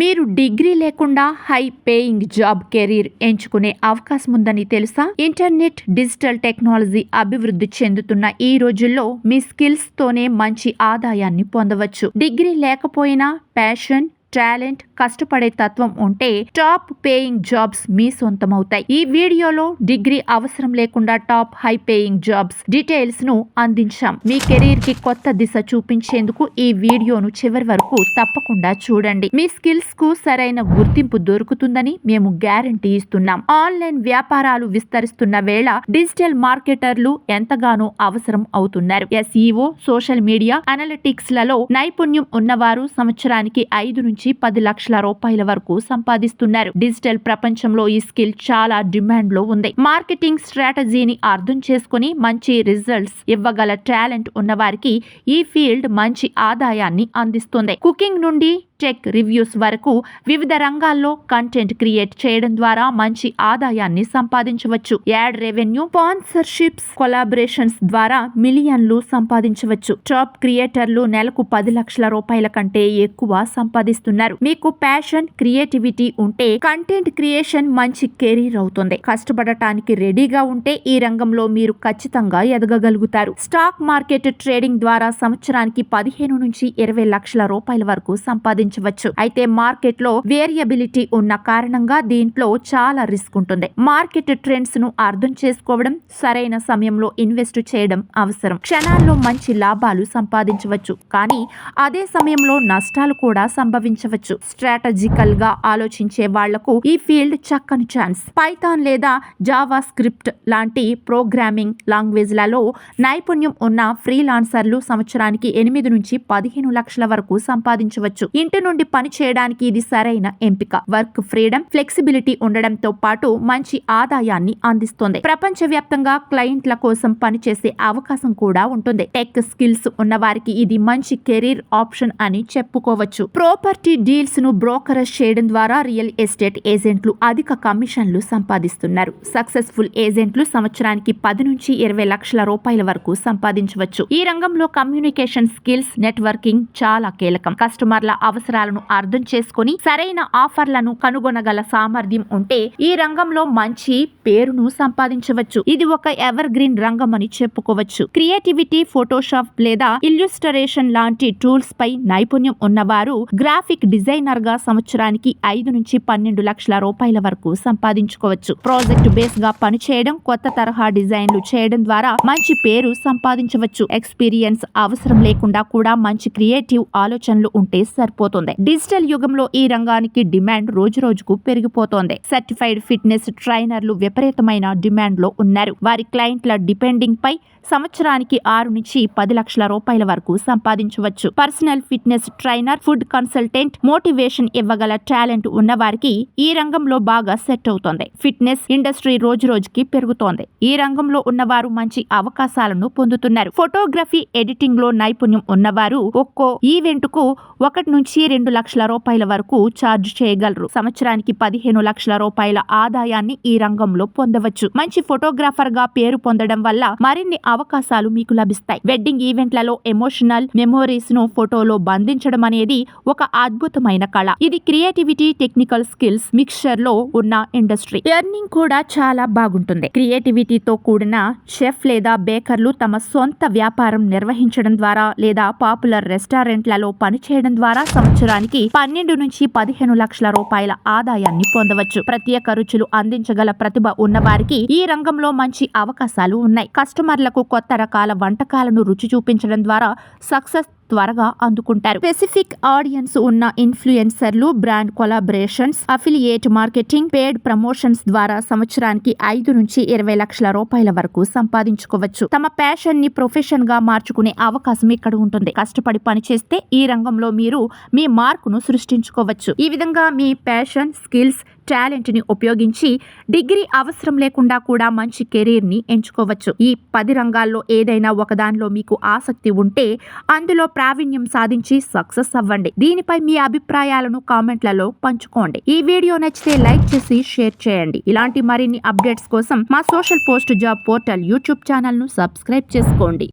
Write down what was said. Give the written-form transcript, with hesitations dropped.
మీరు డిగ్రీ లేకుండా high paying job career ఎంచుకునే అవకాశం ఉందని తెలుసా? ఇంటర్నెట్, డిజిటల్ టెక్నాలజీ అభివృద్ధి చెందుతున్న ఈ రోజుల్లో మీ స్కిల్స్ తోనే మంచి ఆదాయాన్ని పొందవచ్చు. డిగ్రీ లేకపోయినా ప్యాషన్, టాలెంట్, కష్టపడే తత్వం ఉంటే టాప్ పేయింగ్ జాబ్స్ మీ సొంతమవుతాయి. ఈ వీడియోలో డిగ్రీ అవసరం లేకుండా top high paying jobs details ను అందించాం. మీ కెరీర్ కి కొత్త దిశ చూపించేందుకు ఈ వీడియోను చివరి వరకు తప్పకుండా చూడండి. మీ స్కిల్స్ కు సరైన గుర్తింపు దొరుకుతుందని మేము గ్యారంటీ ఇస్తున్నాం. ఆన్లైన్ వ్యాపారాలు విస్తరిస్తున్న వేళ డిజిటల్ మార్కెటర్లు ఎంతగానో అవసరం అవుతున్నారు. SEO, సోషల్ మీడియా అనలిటిక్స్ లలో నైపుణ్యం ఉన్నవారు సంవత్సరానికి 5 నుంచి 10 లక్షల రూపాయల వరకు సంపాదిస్తున్నారు. డిజిటల్ ప్రపంచంలో ఈ స్కిల్ చాలా డిమాండ్ లో ఉంది. మార్కెటింగ్ స్ట్రాటజీని అర్థం చేసుకుని మంచి రిజల్ట్స్ ఇవ్వగల టాలెంట్ ఉన్నవారికి ఈ ఫీల్డ్ మంచి ఆదాయాన్ని అందిస్తుంది. కుకింగ్ నుండి టెక్ రివ్యూస్ వరకు వివిధ రంగాల్లో కంటెంట్ క్రియేట్ చేయడం ద్వారా మంచి ఆదాయాన్ని సంపాదించవచ్చు. యాడ్ రెవెన్యూ, స్పాన్సర్షిప్స్, కొలాబరేషన్స్ ద్వారా మిలియన్లు సంపాదించవచ్చు. టాప్ క్రియేటర్లు నెలకు 10 లక్షల రూపాయల కంటే ఎక్కువ సంపాదిస్తున్నారు. మీకు ప్యాషన్, క్రియేటివిటీ ఉంటే కంటెంట్ క్రియేషన్ మంచి కెరీర్ అవుతుంది. కష్టపడటానికి రెడీగా ఉంటే ఈ రంగంలో మీరు ఖచ్చితంగా ఎదగగలుగుతారు. స్టాక్ మార్కెట్ ట్రేడింగ్ ద్వారా సంవత్సరానికి 15 నుంచి 20 లక్షల రూపాయల వరకు సంపాదించవచ్చు. అయితే మార్కెట్ లో వేరియబిలిటీ ఉన్న కారణంగా దీంట్లో చాలా రిస్క్ ఉంటుంది. మార్కెట్ ట్రెండ్స్ ను అర్థం చేసుకోవడం, సరైన సమయంలో ఇన్వెస్ట్ చేయడం అవసరం. క్షణాల్లో మంచి లాభాలు సంపాదించవచ్చు, కానీ అదే సమయంలో నష్టాలు కూడా సంభవించవచ్చు. స్ట్రాటజికల్ గా ఆలోచించే వాళ్లకు ఈ ఫీల్డ్ చక్కని ఛాన్స్. పైథాన్ లేదా జావా స్క్రిప్ట్ లాంటి ప్రోగ్రామింగ్ లాంగ్వేజ్ లలో నైపుణ్యం ఉన్న ఫ్రీలాన్సర్లు సంవత్సరానికి 8 నుంచి 15 లక్షల వరకు సంపాదించవచ్చు. ఇంటి నుండి పని చేయడానికి ఇది సరైన ఎంపిక. వర్క్ ఫ్రీడమ్, ఫ్లెక్సిబిలిటీ ఉండడంతో పాటు మంచి ఆదాయాన్ని అందిస్తుంది. ప్రపంచవ్యాప్తంగా క్లయింట్ల కోసం పనిచేసే అవకాశం కూడా ఉంటుంది. టెక్ స్కిల్స్ ఉన్న వారికి ఇది మంచి కెరీర్ ఆప్షన్ అని చెప్పుకోవచ్చు. ప్రాపర్టీ డీల్స్ ను బ్రోకరేజ్ చేయడం ద్వారా రియల్ ఎస్టేట్ ఏజెంట్లు అధిక కమిషన్లు సంపాదిస్తున్నారు. సక్సెస్ఫుల్ ఏజెంట్లు సంవత్సరానికి 10 నుంచి 20 లక్షల రూపాయల వరకు సంపాదించవచ్చు. ఈ రంగంలో కమ్యూనికేషన్ స్కిల్స్, నెట్వర్కింగ్ చాలా కీలకం. కస్టమర్ల అవసరాలను అర్థం చేసుకుని సరైన ఆఫర్లను కనుగొనగల సామర్థ్యం ఉంటే ఈ రంగంలో మంచి పేరును సంపాదించవచ్చు. ఇది ఒక ఎవర్ గ్రీన్ రంగం అని చెప్పుకోవచ్చు. క్రియేటివిటీ, ఫోటోషాప్ లేదా ఇల్యూస్ట్రేషన్ లాంటి టూల్స్ పై నైపుణ్యం ఉన్నవారు గ్రాఫిక్ డిజైనర్ గా సంవత్సరానికి 5 నుంచి 12 లక్షల రూపాయల వరకు సంపాదించుకోవచ్చు. ప్రాజెక్ట్ బేస్ గా పనిచేయడం, కొత్త తరహా డిజైన్లు చేయడం ద్వారా మంచి పేరు సంపాదించవచ్చు. ఎక్స్పీరియన్స్ అవసరం లేకుండా కూడా మంచి క్రియేటివ్ ఆలోచనలు ఉంటే సరిపోతుంది. డిజిటల్ యుగంలో ఈ రంగానికి డిమాండ్ రోజు రోజుకు పెరిగిపోతోంది. సర్టిఫైడ్ ఫిట్నెస్ ట్రైనర్లు విపరీతమైన డిమాండ్ లో ఉన్నారు. వారి క్లయింట్ల డిపెండింగ్ పై సంవత్సరానికి 6 నుంచి 10 లక్షల రూపాయల వరకు సంపాదించవచ్చు. Personal fitness trainer, food consultant, motivation ఇవ్వగల టాలెంట్ ఉన్న వారికి ఈ రంగంలో బాగా సెట్ అవుతోంది. ఫిట్నెస్ ఇండస్ట్రీ రోజు రోజుకి పెరుగుతోంది. ఈ రంగంలో ఉన్నవారు మంచి అవకాశాలను పొందుతున్నారు. ఫోటోగ్రఫీ, ఎడిటింగ్ లో నైపుణ్యం ఉన్నవారు ఒక్కో ఈవెంట్ కు 1 నుంచి 2 లక్షల రూపాయల వరకు ఛార్జ్ చేయగలరు. సంవత్సరానికి 15 లక్షల రూపాయల ఆదాయాన్ని ఈ రంగంలో పొందవచ్చు. మంచి ఫోటోగ్రాఫర్ గా పేరు పొందడం వల్ల మరిన్ని అవకాశాలు మీకు లభిస్తాయి. వెడ్డింగ్ ఈవెంట్లలో ఎమోషనల్ మెమోరీస్ ను ఫోటోలో బంధించడం అనేది ఒక అద్భుతమైన కళ. ఇది క్రియేటివిటీ, టెక్నికల్ స్కిల్స్ మిక్స్చర్ లో ఉన్న ఇండస్ట్రీ. ఎర్నింగ్ కూడా చాలా బాగుంటుంది. క్రియేటివిటీతో కూడిన షెఫ్ లేదా బేకర్లు తమ సొంత వ్యాపారం నిర్వహించడం ద్వారా లేదా పాపులర్ రెస్టారెంట్లలో పనిచేయడం ద్వారా సంవత్సరానికి 12 నుంచి 15 లక్షల రూపాయల ఆదాయాన్ని పొందవచ్చు. ప్రత్యేక రుచులు అందించగల ప్రతిభ ఉన్నవారికి ఈ రంగంలో మంచి అవకాశాలు ఉన్నాయి. కస్టమర్లకు కొత్త రకాల వంటకాలను రుచి చూపించడం ద్వారా సక్సెస్ త్వరగా అందుకుంటారు. స్పెసిఫిక్ ఆడియన్స్ ఉన్న ఇన్ఫ్లుయెన్సర్లు, బ్రాండ్ కొలాబరేషన్స్, అఫిలియేట్ మార్కెటింగ్, పేడ్ ప్రమోషన్స్ ద్వారా సంవత్సరానికి 5 నుంచి 20 లక్షల రూపాయల వరకు సంపాదించుకోవచ్చు. తమ ప్యాషన్ ని ప్రొఫెషన్ గా మార్చుకునే అవకాశం ఇక్కడ ఉంటుంది. కష్టపడి పనిచేస్తే ఈ రంగంలో మీరు మీ మార్కును సృష్టించుకోవచ్చు. ఈ విధంగా మీ ప్యాషన్, స్కిల్స్, టాలెంట్ ని ఉపయోగించి డిగ్రీ అవసరం లేకుండా కూడా మంచి కెరీర్ ని ఎంచుకోవచ్చు. ఈ 10 రంగాల్లో ఏదైనా ఒకదానిలో మీకు ఆసక్తి ఉంటే అందులో ప్రావీణ్యం సాధించి సక్సెస్ అవ్వండి. దీనిపై మీ అభిప్రాయాలను కామెంట్లలో పంచుకోండి. ఈ వీడియో నచ్చితే లైక్ చేసి షేర్ చేయండి. ఇలాంటి మరిన్ని అప్డేట్స్ కోసం మా social post job portal YouTube channel ను సబ్స్క్రైబ్ చేసుకోండి.